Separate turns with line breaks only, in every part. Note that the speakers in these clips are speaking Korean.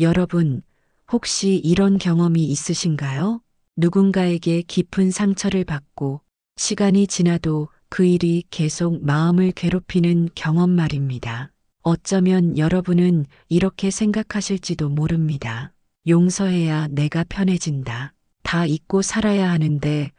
여러분, 혹시 이런 경험이 있으신가요? 누군가에게 깊은 상처를 받고 시간이 지나도 그 일이 계속 마음을 괴롭히는 경험 말입니다. 어쩌면 여러분은 이렇게 생각하실지도 모릅니다. 용서해야 내가 편해진다. 다 잊고 살아야 하는데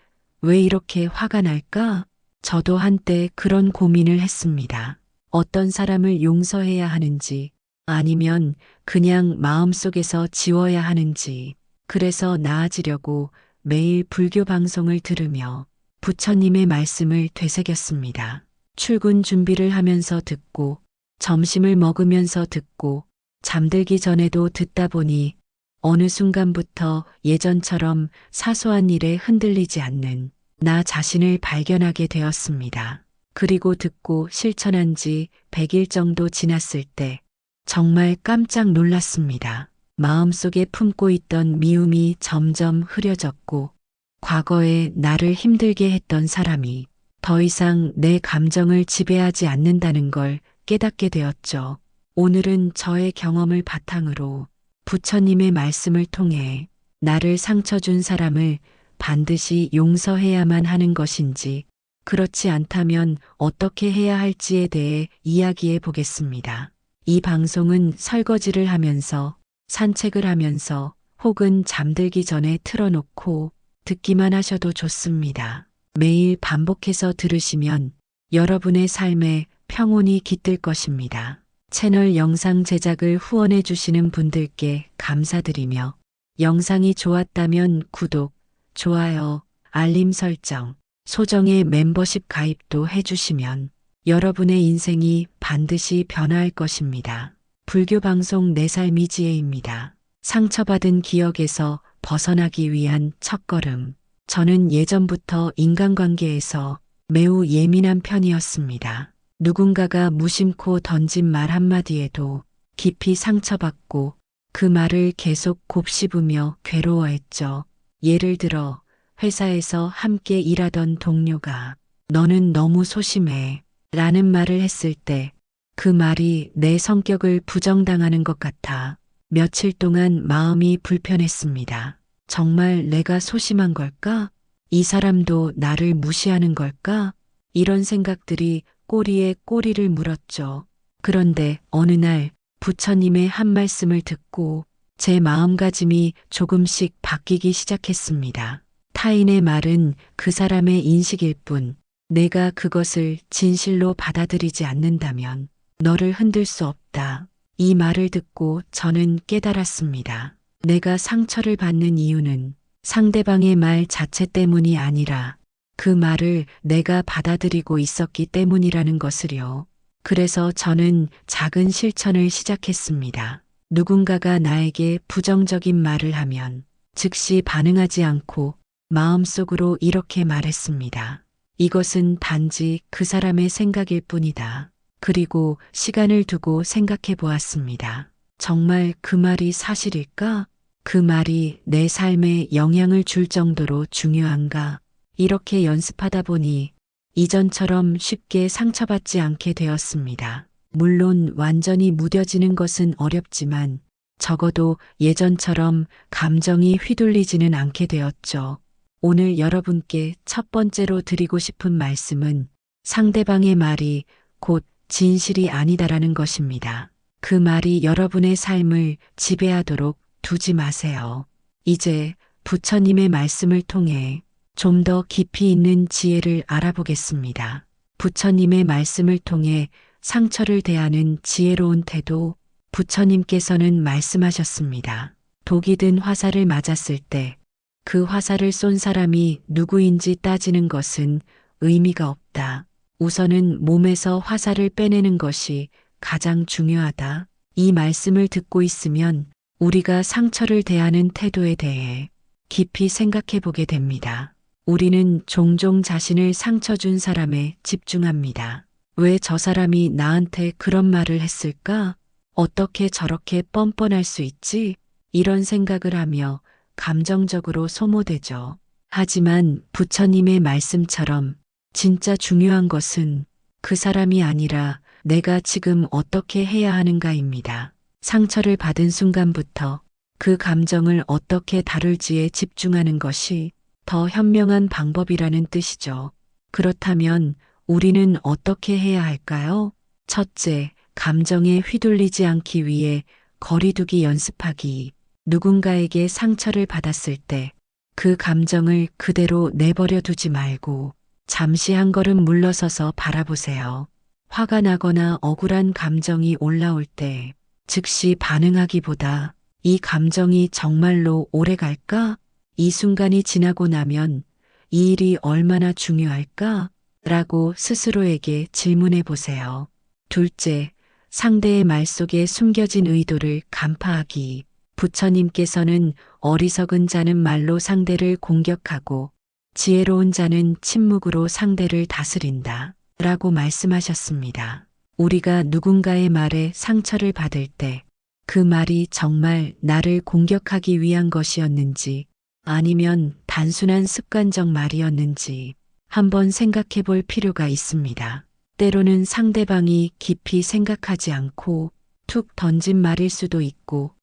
왜 이렇게 화가 날까? 저도 한때 그런 고민을 했습니다. 어떤 사람을 용서해야 하는지 아니면 그냥 마음속에서 지워야 하는지. 그래서 나아지려고 매일 불교 방송을 들으며 부처님의 말씀을 되새겼습니다. 출근 준비를 하면서 듣고 점심을 먹으면서 듣고 잠들기 전에도 듣다 보니 어느 순간부터 예전처럼 사소한 일에 흔들리지 않는 나 자신을 발견하게 되었습니다. 그리고 듣고 실천한 지 100일 정도 지났을 때 정말 깜짝 놀랐습니다. 마음속에 품고 있던 미움이 점점 흐려졌고 과거에 나를 힘들게 했던 사람이 더 이상 내 감정을 지배하지 않는다는 걸 깨닫게 되었죠. 오늘은 저의 경험을 바탕으로 부처님의 말씀을 통해 나를 상처 준 사람을 반드시 용서해야만 하는 것인지, 그렇지 않다면 어떻게 해야 할지에 대해 이야기해 보겠습니다. 이 방송은 설거지를 하면서, 산책을 하면서, 혹은 잠들기 전에 틀어놓고 듣기만 하셔도 좋습니다. 매일 반복해서 들으시면 여러분의 삶에 평온이 깃들 것입니다. 채널 영상 제작을 후원해 주시는 분들께 감사드리며 영상이 좋았다면 구독, 좋아요, 알림 설정, 소정의 멤버십 가입도 해주시면 여러분의 인생이 반드시 변화할 것입니다. 불교 방송 내 삶이 지혜입니다. 상처받은 기억에서 벗어나기 위한 첫걸음. 저는 예전부터 인간관계에서 매우 예민한 편이었습니다. 누군가가 무심코 던진 말 한마디에도 깊이 상처받고 그 말을 계속 곱씹으며 괴로워했죠. 예를 들어 회사에서 함께 일하던 동료가 너는 너무 소심해 라는 말을 했을 때 그 말이 내 성격을 부정당하는 것 같아 며칠 동안 마음이 불편했습니다. 정말 내가 소심한 걸까? 이 사람도 나를 무시하는 걸까? 이런 생각들이 꼬리에 꼬리를 물었죠. 그런데 어느 날 부처님의 한 말씀을 듣고 제 마음가짐이 조금씩 바뀌기 시작했습니다. 타인의 말은 그 사람의 인식일 뿐, 내가 그것을 진실로 받아들이지 않는다면 너를 흔들 수 없다. 이 말을 듣고 저는 깨달았습니다. 내가 상처를 받는 이유는 상대방의 말 자체 때문이 아니라 그 말을 내가 받아들이고 있었기 때문이라는 것을요. 그래서 저는 작은 실천을 시작했습니다. 누군가가 나에게 부정적인 말을 하면 즉시 반응하지 않고 마음속으로 이렇게 말했습니다. 이것은 단지 그 사람의 생각일 뿐이다. 그리고 시간을 두고 생각해 보았습니다. 정말 그 말이 사실일까? 그 말이 내 삶에 영향을 줄 정도로 중요한가? 이렇게 연습하다 보니 이전처럼 쉽게 상처받지 않게 되었습니다. 물론 완전히 무뎌지는 것은 어렵지만 적어도 예전처럼 감정이 휘둘리지는 않게 되었죠. 오늘 여러분께 첫 번째로 드리고 싶은 말씀은 상대방의 말이 곧 진실이 아니다라는 것입니다. 그 말이 여러분의 삶을 지배하도록 두지 마세요. 이제 부처님의 말씀을 통해 좀 더 깊이 있는 지혜를 알아보겠습니다. 부처님의 말씀을 통해 상처를 대하는 지혜로운 태도. 부처님께서는 말씀하셨습니다. 독이 든 화살을 맞았을 때 그 화살을 쏜 사람이 누구인지 따지는 것은 의미가 없다. 우선은 몸에서 화살을 빼내는 것이 가장 중요하다. 이 말씀을 듣고 있으면 우리가 상처를 대하는 태도에 대해 깊이 생각해 보게 됩니다. 우리는 종종 자신을 상처 준 사람에 집중합니다. 왜 저 사람이 나한테 그런 말을 했을까? 어떻게 저렇게 뻔뻔할 수 있지? 이런 생각을 하며 감정적으로 소모되죠. 하지만 부처님의 말씀처럼 진짜 중요한 것은 그 사람이 아니라 내가 지금 어떻게 해야 하는가입니다. 상처를 받은 순간부터 그 감정을 어떻게 다룰지에 집중하는 것이 더 현명한 방법이라는 뜻이죠. 그렇다면 우리는 어떻게 해야 할까요? 첫째, 감정에 휘둘리지 않기 위해 거리두기 연습하기. 누군가에게 상처를 받았을 때 그 감정을 그대로 내버려 두지 말고 잠시 한 걸음 물러서서 바라보세요. 화가 나거나 억울한 감정이 올라올 때 즉시 반응하기보다 이 감정이 정말로 오래 갈까? 이 순간이 지나고 나면 이 일이 얼마나 중요할까? 라고 스스로에게 질문해 보세요. 둘째, 상대의 말 속에 숨겨진 의도를 간파하기. 부처님께서는 어리석은 자는 말로 상대를 공격하고 지혜로운 자는 침묵으로 상대를 다스린다. 라고 말씀하셨습니다. 우리가 누군가의 말에 상처를 받을 때 그 말이 정말 나를 공격하기 위한 것이었는지 아니면 단순한 습관적 말이었는지 한번 생각해 볼 필요가 있습니다. 때로는 상대방이 깊이 생각하지 않고 툭 던진 말일 수도 있고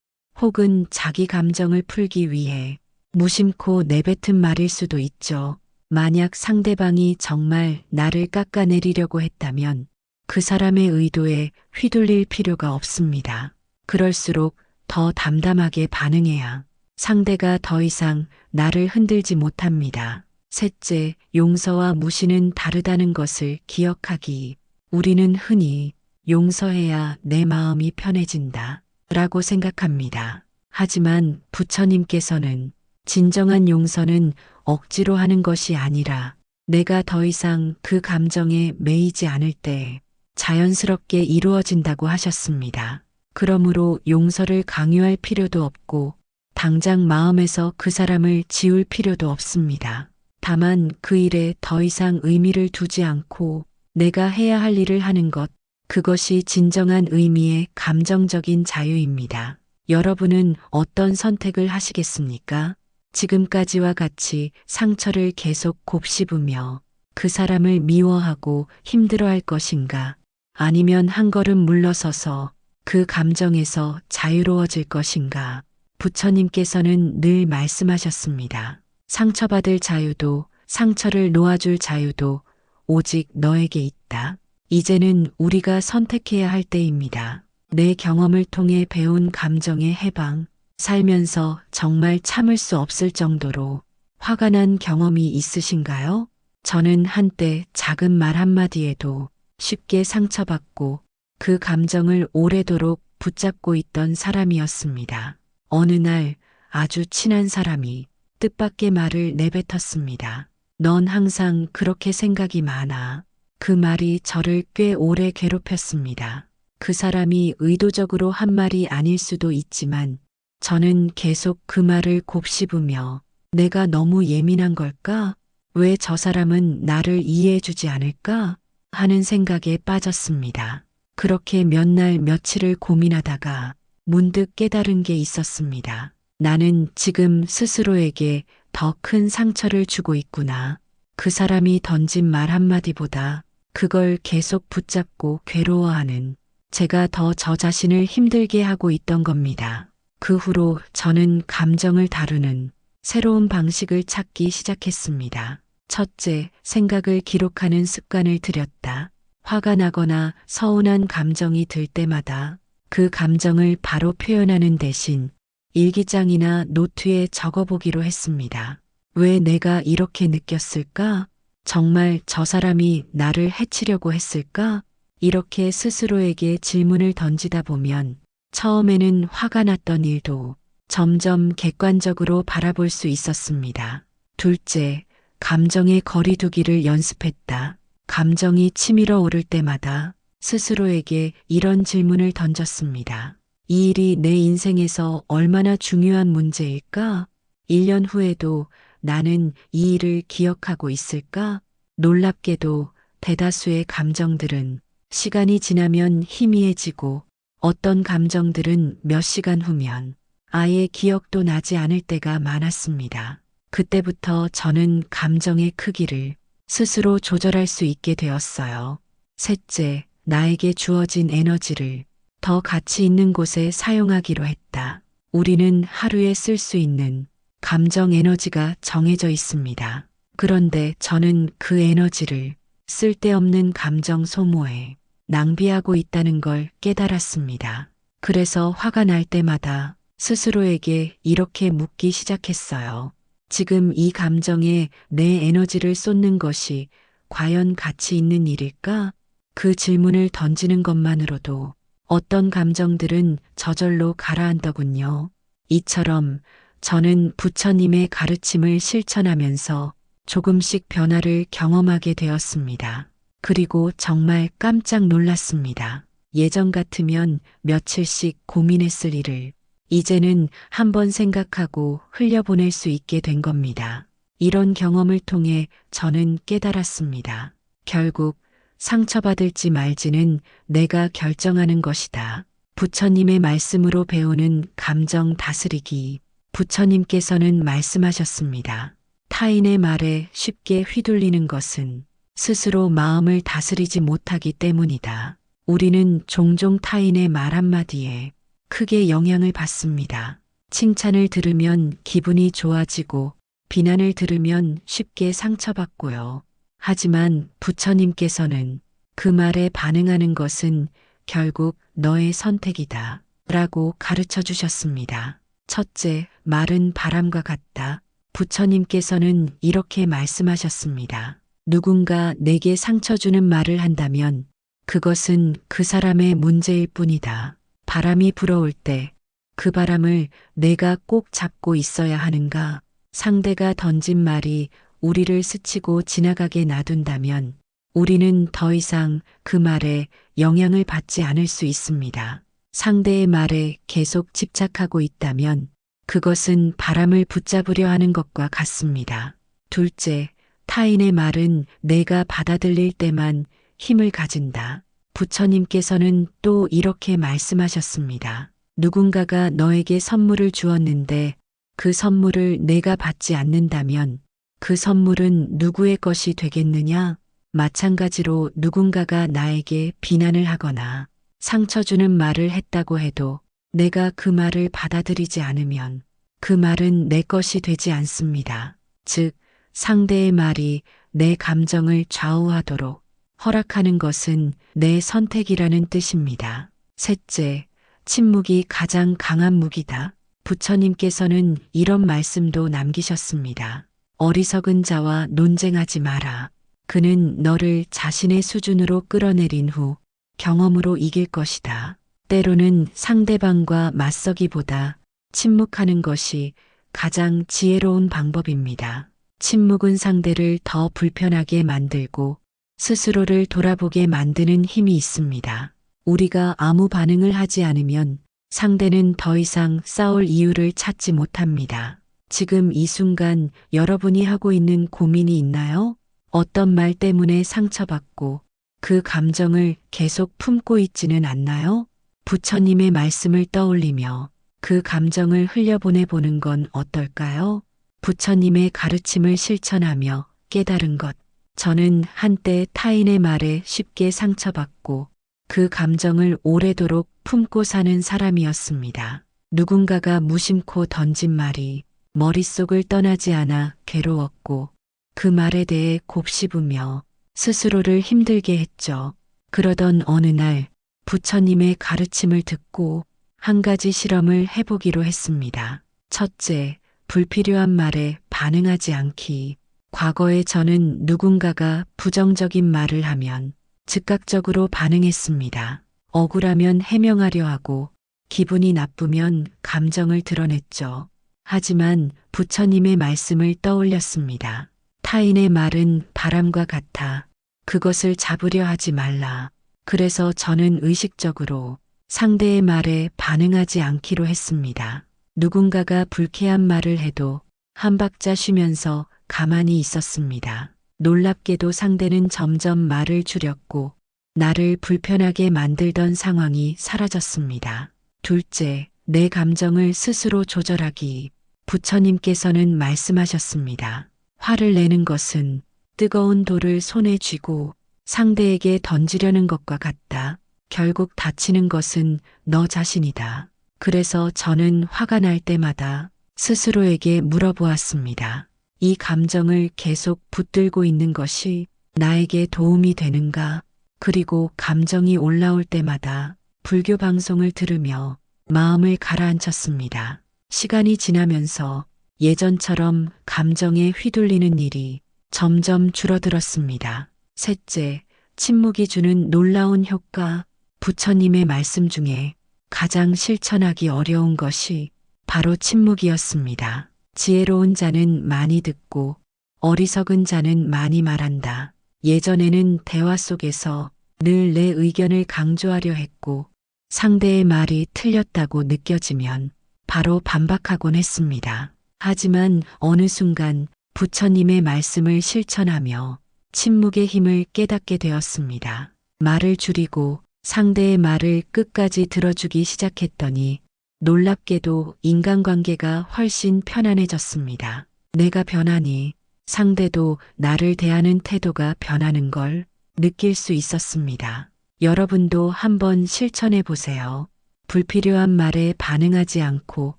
혹은 자기 감정을 풀기 위해 무심코 내뱉은 말일 수도 있죠. 만약 상대방이 정말 나를 깎아내리려고 했다면 그 사람의 의도에 휘둘릴 필요가 없습니다. 그럴수록 더 담담하게 반응해야 상대가 더 이상 나를 흔들지 못합니다. 셋째, 용서와 무시는 다르다는 것을 기억하기. 우리는 흔히 용서해야 내 마음이 편해진다 라고 생각합니다. 하지만 부처님께서는 진정한 용서는 억지로 하는 것이 아니라 내가 더 이상 그 감정에 매이지 않을 때 자연스럽게 이루어진다고 하셨습니다. 그러므로 용서를 강요할 필요도 없고 당장 마음에서 그 사람을 지울 필요도 없습니다. 다만 그 일에 더 이상 의미를 두지 않고 내가 해야 할 일을 하는 것, 그것이 진정한 의미의 감정적인 자유입니다. 여러분은 어떤 선택을 하시겠습니까? 지금까지와 같이 상처를 계속 곱씹으며 그 사람을 미워하고 힘들어할 것인가? 아니면 한 걸음 물러서서 그 감정에서 자유로워질 것인가? 부처님께서는 늘 말씀하셨습니다. 상처받을 자유도 상처를 놓아줄 자유도 오직 너에게 있다. 이제는 우리가 선택해야 할 때입니다. 내 경험을 통해 배운 감정의 해방, 살면서 정말 참을 수 없을 정도로 화가 난 경험이 있으신가요? 저는 한때 작은 말 한마디에도 쉽게 상처받고 그 감정을 오래도록 붙잡고 있던 사람이었습니다. 어느 날 아주 친한 사람이 뜻밖의 말을 내뱉었습니다. 넌 항상 그렇게 생각이 많아. 그 말이 저를 꽤 오래 괴롭혔습니다. 그 사람이 의도적으로 한 말이 아닐 수도 있지만 저는 계속 그 말을 곱씹으며 내가 너무 예민한 걸까? 왜 저 사람은 나를 이해해주지 않을까? 하는 생각에 빠졌습니다. 그렇게 몇 날 며칠을 고민하다가 문득 깨달은 게 있었습니다. 나는 지금 스스로에게 더 큰 상처를 주고 있구나. 그 사람이 던진 말 한마디보다 그걸 계속 붙잡고 괴로워하는 제가 더 저 자신을 힘들게 하고 있던 겁니다. 그 후로 저는 감정을 다루는 새로운 방식을 찾기 시작했습니다. 첫째, 생각을 기록하는 습관을 들였다. 화가 나거나 서운한 감정이 들 때마다 그 감정을 바로 표현하는 대신 일기장이나 노트에 적어보기로 했습니다. 왜 내가 이렇게 느꼈을까? 정말 저 사람이 나를 해치려고 했을까? 이렇게 스스로에게 질문을 던지다 보면 처음에는 화가 났던 일도 점점 객관적으로 바라볼 수 있었습니다. 둘째, 감정의 거리두기를 연습했다. 감정이 치밀어 오를 때마다 스스로에게 이런 질문을 던졌습니다. 이 일이 내 인생에서 얼마나 중요한 문제일까? 1년 후에도 나는 이 일을 기억하고 있을까? 놀랍게도 대다수의 감정들은 시간이 지나면 희미해지고 어떤 감정들은 몇 시간 후면 아예 기억도 나지 않을 때가 많았습니다. 그때부터 저는 감정의 크기를 스스로 조절할 수 있게 되었어요. 셋째, 나에게 주어진 에너지를 더 가치 있는 곳에 사용하기로 했다. 우리는 하루에 쓸 수 있는 감정 에너지가 정해져 있습니다. 그런데 저는 그 에너지를 쓸데없는 감정 소모에 낭비하고 있다는 걸 깨달았습니다. 그래서 화가 날 때마다 스스로에게 이렇게 묻기 시작했어요. 지금 이 감정에 내 에너지를 쏟는 것이 과연 가치 있는 일일까? 그 질문을 던지는 것만으로도 어떤 감정들은 저절로 가라앉더군요. 이처럼 저는 부처님의 가르침을 실천하면서 조금씩 변화를 경험하게 되었습니다. 그리고 정말 깜짝 놀랐습니다. 예전 같으면 며칠씩 고민했을 일을 이제는 한번 생각하고 흘려보낼 수 있게 된 겁니다. 이런 경험을 통해 저는 깨달았습니다. 결국 상처받을지 말지는 내가 결정하는 것이다. 부처님의 말씀으로 배우는 감정 다스리기. 부처님께서는 말씀하셨습니다. 타인의 말에 쉽게 휘둘리는 것은 스스로 마음을 다스리지 못하기 때문이다. 우리는 종종 타인의 말 한마디에 크게 영향을 받습니다. 칭찬을 들으면 기분이 좋아지고 비난을 들으면 쉽게 상처받고요. 하지만 부처님께서는 그 말에 반응하는 것은 결국 너의 선택이다 라고 가르쳐 주셨습니다. 첫째, 말은 바람과 같다. 부처님께서는 이렇게 말씀하셨습니다. 누군가 내게 상처 주는 말을 한다면 그것은 그 사람의 문제일 뿐이다. 바람이 불어올 때 그 바람을 내가 꼭 잡고 있어야 하는가? 상대가 던진 말이 우리를 스치고 지나가게 놔둔다면 우리는 더 이상 그 말에 영향을 받지 않을 수 있습니다. 상대의 말에 계속 집착하고 있다면 그것은 바람을 붙잡으려 하는 것과 같습니다. 둘째, 타인의 말은 내가 받아들일 때만 힘을 가진다. 부처님께서는 또 이렇게 말씀하셨습니다. 누군가가 너에게 선물을 주었는데 그 선물을 내가 받지 않는다면 그 선물은 누구의 것이 되겠느냐? 마찬가지로 누군가가 나에게 비난을 하거나 상처 주는 말을 했다고 해도 내가 그 말을 받아들이지 않으면 그 말은 내 것이 되지 않습니다. 즉, 상대의 말이 내 감정을 좌우하도록 허락하는 것은 내 선택이라는 뜻입니다. 셋째, 침묵이 가장 강한 무기다. 부처님께서는 이런 말씀도 남기셨습니다. 어리석은 자와 논쟁하지 마라. 그는 너를 자신의 수준으로 끌어내린 후 경험으로 이길 것이다. 때로는 상대방과 맞서기보다 침묵하는 것이 가장 지혜로운 방법입니다. 침묵은 상대를 더 불편하게 만들고 스스로를 돌아보게 만드는 힘이 있습니다. 우리가 아무 반응을 하지 않으면 상대는 더 이상 싸울 이유를 찾지 못합니다. 지금 이 순간 여러분이 하고 있는 고민이 있나요? 어떤 말 때문에 상처받고 그 감정을 계속 품고 있지는 않나요? 부처님의 말씀을 떠올리며 그 감정을 흘려보내 보는 건 어떨까요? 부처님의 가르침을 실천하며 깨달은 것. 저는 한때 타인의 말에 쉽게 상처받고 그 감정을 오래도록 품고 사는 사람이었습니다. 누군가가 무심코 던진 말이 머릿속을 떠나지 않아 괴로웠고 그 말에 대해 곱씹으며 스스로를 힘들게 했죠. 그러던 어느 날 부처님의 가르침을 듣고 한 가지 실험을 해보기로 했습니다. 첫째, 불필요한 말에 반응하지 않기. 과거에 저는 누군가가 부정적인 말을 하면 즉각적으로 반응했습니다. 억울하면 해명하려 하고 기분이 나쁘면 감정을 드러냈죠. 하지만 부처님의 말씀을 떠올렸습니다. 타인의 말은 바람과 같아. 그것을 잡으려 하지 말라. 그래서 저는 의식적으로 상대의 말에 반응하지 않기로 했습니다. 누군가가 불쾌한 말을 해도 한 박자 쉬면서 가만히 있었습니다. 놀랍게도 상대는 점점 말을 줄였고 나를 불편하게 만들던 상황이 사라졌습니다. 둘째, 내 감정을 스스로 조절하기. 부처님께서는 말씀하셨습니다. 화를 내는 것은 뜨거운 돌을 손에 쥐고 상대에게 던지려는 것과 같다. 결국 다치는 것은 너 자신이다. 그래서 저는 화가 날 때마다 스스로에게 물어보았습니다. 이 감정을 계속 붙들고 있는 것이 나에게 도움이 되는가? 그리고 감정이 올라올 때마다 불교 방송을 들으며 마음을 가라앉혔습니다. 시간이 지나면서 예전처럼 감정에 휘둘리는 일이 점점 줄어들었습니다. 셋째, 침묵이 주는 놀라운 효과. 부처님의 말씀 중에 가장 실천하기 어려운 것이 바로 침묵이었습니다. 지혜로운 자는 많이 듣고 어리석은 자는 많이 말한다. 예전에는 대화 속에서 늘 내 의견을 강조하려 했고 상대의 말이 틀렸다고 느껴지면 바로 반박하곤 했습니다. 하지만 어느 순간 부처님의 말씀을 실천하며 침묵의 힘을 깨닫게 되었습니다. 말을 줄이고 상대의 말을 끝까지 들어주기 시작했더니 놀랍게도 인간관계가 훨씬 편안해졌습니다. 내가 변하니 상대도 나를 대하는 태도가 변하는 걸 느낄 수 있었습니다. 여러분도 한번 실천해 보세요. 불필요한 말에 반응하지 않고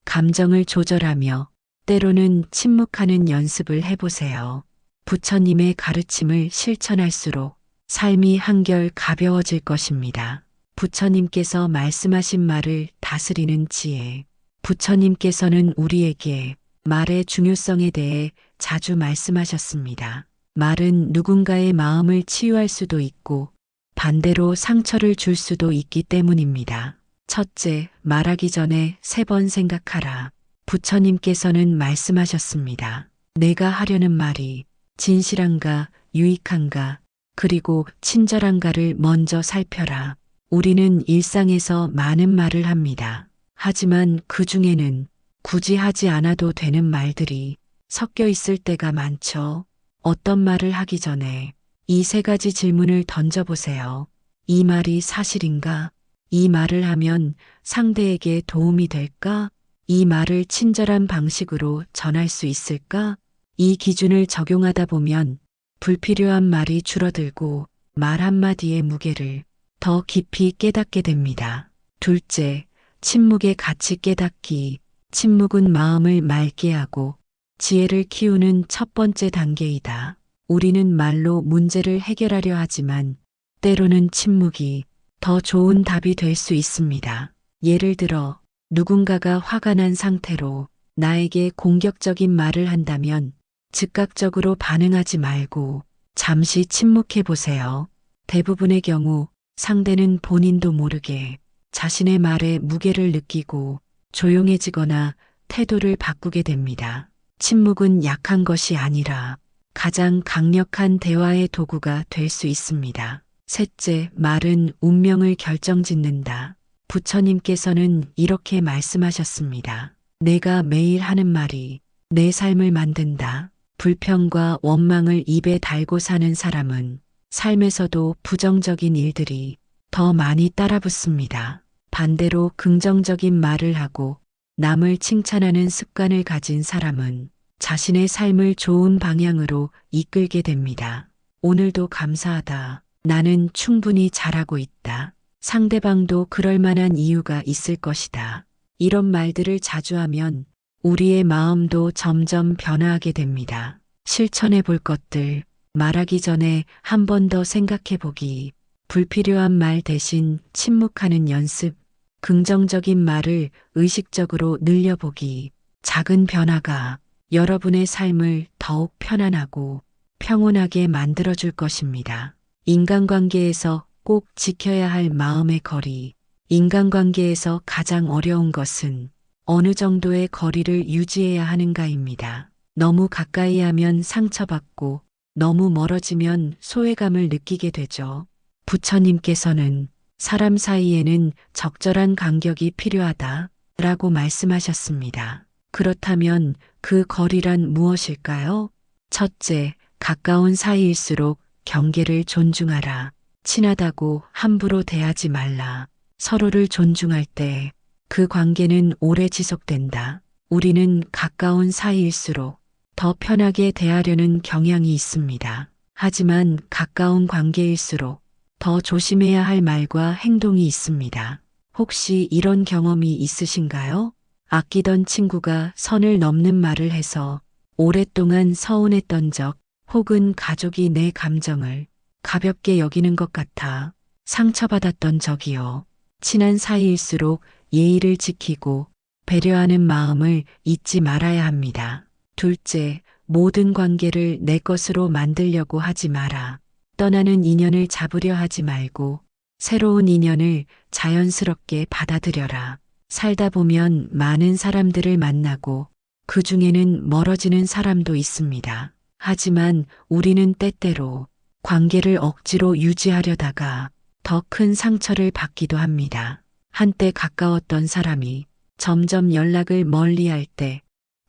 감정을 조절하며 때로는 침묵하는 연습을 해보세요. 부처님의 가르침을 실천할수록 삶이 한결 가벼워질 것입니다. 부처님께서 말씀하신 말을 다스리는 지혜. 부처님께서는 우리에게 말의 중요성에 대해 자주 말씀하셨습니다. 말은 누군가의 마음을 치유할 수도 있고 반대로 상처를 줄 수도 있기 때문입니다. 첫째, 말하기 전에 3번 생각하라. 부처님께서는 말씀하셨습니다. 내가 하려는 말이 진실한가, 유익한가, 그리고 친절한가를 먼저 살펴라. 우리는 일상에서 많은 말을 합니다. 하지만 그 중에는 굳이 하지 않아도 되는 말들이 섞여 있을 때가 많죠. 어떤 말을 하기 전에 이 3가지 질문을 던져보세요. 이 말이 사실인가? 이 말을 하면 상대에게 도움이 될까? 이 말을 친절한 방식으로 전할 수 있을까? 이 기준을 적용하다 보면 불필요한 말이 줄어들고 말 한마디의 무게를 더 깊이 깨닫게 됩니다. 둘째, 침묵의 가치 깨닫기. 침묵은 마음을 맑게 하고 지혜를 키우는 첫 번째 단계이다. 우리는 말로 문제를 해결하려 하지만 때로는 침묵이 더 좋은 답이 될 수 있습니다. 예를 들어 누군가가 화가 난 상태로 나에게 공격적인 말을 한다면 즉각적으로 반응하지 말고 잠시 침묵해 보세요. 대부분의 경우 상대는 본인도 모르게 자신의 말에 무게를 느끼고 조용해지거나 태도를 바꾸게 됩니다. 침묵은 약한 것이 아니라 가장 강력한 대화의 도구가 될 수 있습니다. 셋째, 말은 운명을 결정짓는다. 부처님께서는 이렇게 말씀하셨습니다. 내가 매일 하는 말이 내 삶을 만든다. 불평과 원망을 입에 달고 사는 사람은 삶에서도 부정적인 일들이 더 많이 따라붙습니다. 반대로 긍정적인 말을 하고 남을 칭찬하는 습관을 가진 사람은 자신의 삶을 좋은 방향으로 이끌게 됩니다. 오늘도 감사하다. 나는 충분히 잘하고 있다. 상대방도 그럴 만한 이유가 있을 것이다. 이런 말들을 자주 하면 우리의 마음도 점점 변화하게 됩니다. 실천해 볼 것들, 말하기 전에 한 번 더 생각해 보기, 불필요한 말 대신 침묵하는 연습, 긍정적인 말을 의식적으로 늘려보기, 작은 변화가 여러분의 삶을 더욱 편안하고 평온하게 만들어줄 것입니다. 인간관계에서 꼭 지켜야 할 마음의 거리. 인간관계에서 가장 어려운 것은 어느 정도의 거리를 유지해야 하는가입니다. 너무 가까이 하면 상처받고 너무 멀어지면 소외감을 느끼게 되죠. 부처님께서는 사람 사이에는 적절한 간격이 필요하다 라고 말씀하셨습니다. 그렇다면 그 거리란 무엇일까요? 첫째, 가까운 사이일수록 경계를 존중하라. 친하다고 함부로 대하지 말라. 서로를 존중할 때 그 관계는 오래 지속된다. 우리는 가까운 사이일수록 더 편하게 대하려는 경향이 있습니다. 하지만 가까운 관계일수록 더 조심해야 할 말과 행동이 있습니다. 혹시 이런 경험이 있으신가요? 아끼던 친구가 선을 넘는 말을 해서 오랫동안 서운했던 적, 혹은 가족이 내 감정을 가볍게 여기는 것 같아 상처받았던 적이요. 친한 사이일수록 예의를 지키고 배려하는 마음을 잊지 말아야 합니다. 둘째, 모든 관계를 내 것으로 만들려고 하지 마라. 떠나는 인연을 잡으려 하지 말고 새로운 인연을 자연스럽게 받아들여라. 살다 보면 많은 사람들을 만나고 그 중에는 멀어지는 사람도 있습니다. 하지만 우리는 때때로 관계를 억지로 유지하려다가 더 큰 상처를 받기도 합니다. 한때 가까웠던 사람이 점점 연락을 멀리할 때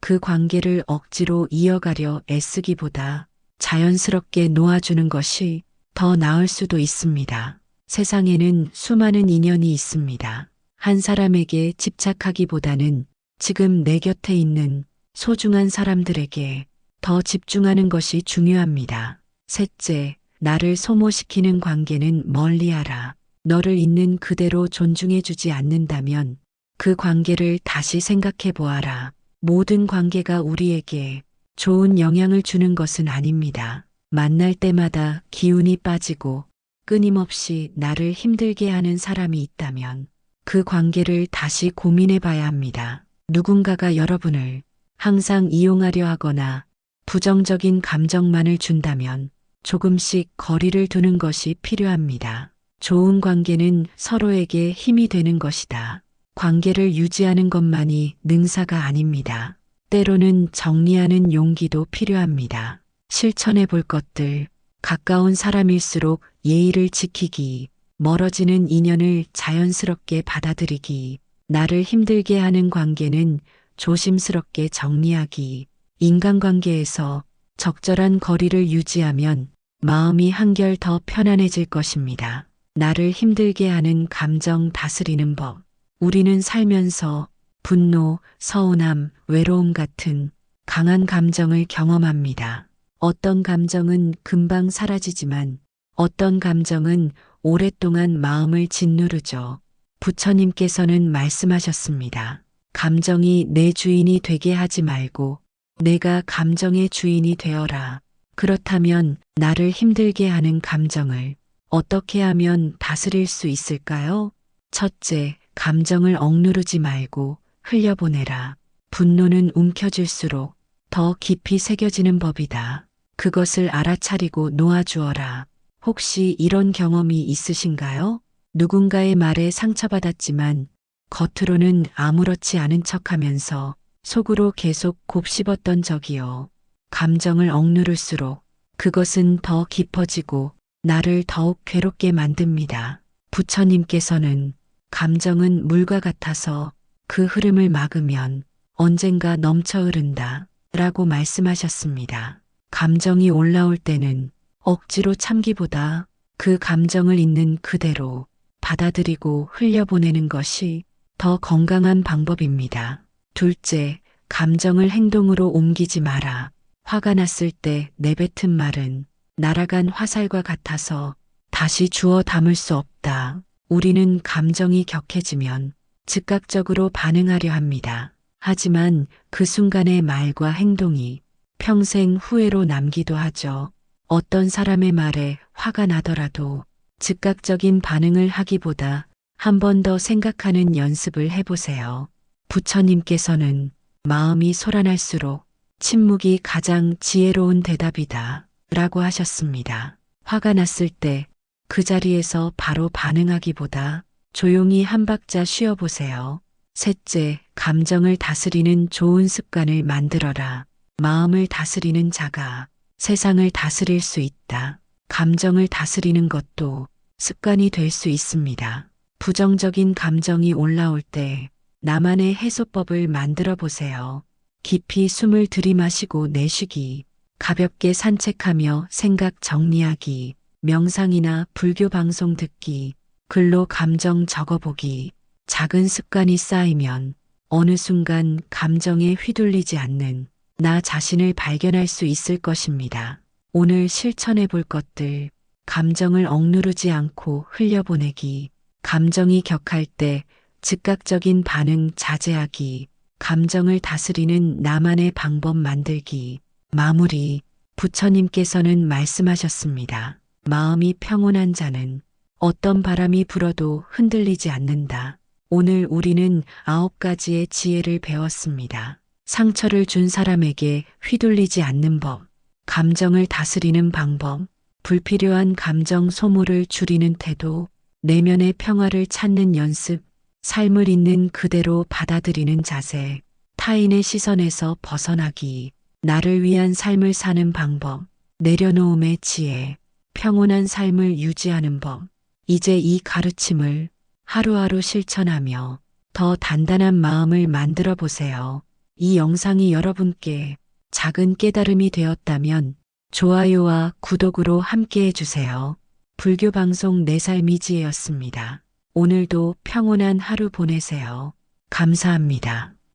그 관계를 억지로 이어가려 애쓰기보다 자연스럽게 놓아주는 것이 더 나을 수도 있습니다. 세상에는 수많은 인연이 있습니다. 한 사람에게 집착하기보다는 지금 내 곁에 있는 소중한 사람들에게 더 집중하는 것이 중요합니다. 셋째, 나를 소모시키는 관계는 멀리하라. 너를 있는 그대로 존중해주지 않는다면 그 관계를 다시 생각해 보아라. 모든 관계가 우리에게 좋은 영향을 주는 것은 아닙니다. 만날 때마다 기운이 빠지고 끊임없이 나를 힘들게 하는 사람이 있다면 그 관계를 다시 고민해 봐야 합니다. 누군가가 여러분을 항상 이용하려 하거나 부정적인 감정만을 준다면 조금씩 거리를 두는 것이 필요합니다. 좋은 관계는 서로에게 힘이 되는 것이다. 관계를 유지하는 것만이 능사가 아닙니다. 때로는 정리하는 용기도 필요합니다. 실천해 볼 것들, 가까운 사람일수록 예의를 지키기, 멀어지는 인연을 자연스럽게 받아들이기, 나를 힘들게 하는 관계는 조심스럽게 정리하기, 인간관계에서 적절한 거리를 유지하면 마음이 한결 더 편안해질 것입니다. 나를 힘들게 하는 감정 다스리는 법. 우리는 살면서 분노, 서운함, 외로움 같은 강한 감정을 경험합니다. 어떤 감정은 금방 사라지지만 어떤 감정은 오랫동안 마음을 짓누르죠. 부처님께서는 말씀하셨습니다. 감정이 내 주인이 되게 하지 말고 내가 감정의 주인이 되어라. 그렇다면 나를 힘들게 하는 감정을 어떻게 하면 다스릴 수 있을까요? 첫째, 감정을 억누르지 말고 흘려보내라. 분노는 움켜쥘수록 더 깊이 새겨지는 법이다. 그것을 알아차리고 놓아주어라. 혹시 이런 경험이 있으신가요? 누군가의 말에 상처받았지만 겉으로는 아무렇지 않은 척하면서 속으로 계속 곱씹었던 적이요. 감정을 억누를수록 그것은 더 깊어지고 나를 더욱 괴롭게 만듭니다. 부처님께서는 감정은 물과 같아서 그 흐름을 막으면 언젠가 넘쳐 흐른다 라고 말씀하셨습니다. 감정이 올라올 때는 억지로 참기보다 그 감정을 있는 그대로 받아들이고 흘려보내는 것이 더 건강한 방법입니다. 둘째, 감정을 행동으로 옮기지 마라. 화가 났을 때 내뱉은 말은 날아간 화살과 같아서 다시 주워 담을 수 없다. 우리는 감정이 격해지면 즉각적으로 반응하려 합니다. 하지만 그 순간의 말과 행동이 평생 후회로 남기도 하죠. 어떤 사람의 말에 화가 나더라도 즉각적인 반응을 하기보다 한 번 더 생각하는 연습을 해보세요. 부처님께서는 마음이 소란할수록 침묵이 가장 지혜로운 대답이다 라고 하셨습니다. 화가 났을 때 그 자리에서 바로 반응하기보다 조용히 한 박자 쉬어보세요. 셋째, 감정을 다스리는 좋은 습관을 만들어라. 마음을 다스리는 자가 세상을 다스릴 수 있다. 감정을 다스리는 것도 습관이 될 수 있습니다. 부정적인 감정이 올라올 때 나만의 해소법을 만들어 보세요. 깊이 숨을 들이마시고 내쉬기, 가볍게 산책하며 생각 정리하기, 명상이나 불교 방송 듣기, 글로 감정 적어보기, 작은 습관이 쌓이면 어느 순간 감정에 휘둘리지 않는 나 자신을 발견할 수 있을 것입니다. 오늘 실천해 볼 것들, 감정을 억누르지 않고 흘려보내기. 감정이 격할 때 즉각적인 반응 자제하기. 감정을 다스리는 나만의 방법 만들기. 마무리. 부처님께서는 말씀하셨습니다. 마음이 평온한 자는 어떤 바람이 불어도 흔들리지 않는다. 오늘 우리는 9가지의 지혜를 배웠습니다. 상처를 준 사람에게 휘둘리지 않는 법, 감정을 다스리는 방법, 불필요한 감정 소모를 줄이는 태도, 내면의 평화를 찾는 연습, 삶을 있는 그대로 받아들이는 자세, 타인의 시선에서 벗어나기, 나를 위한 삶을 사는 방법, 내려놓음의 지혜, 평온한 삶을 유지하는 법. 이제 이 가르침을 하루하루 실천하며 더 단단한 마음을 만들어 보세요. 이 영상이 여러분께 작은 깨달음이 되었다면 좋아요와 구독으로 함께 해주세요. 불교 방송 내 삶이 지혜였습니다. 오늘도 평온한 하루 보내세요. 감사합니다.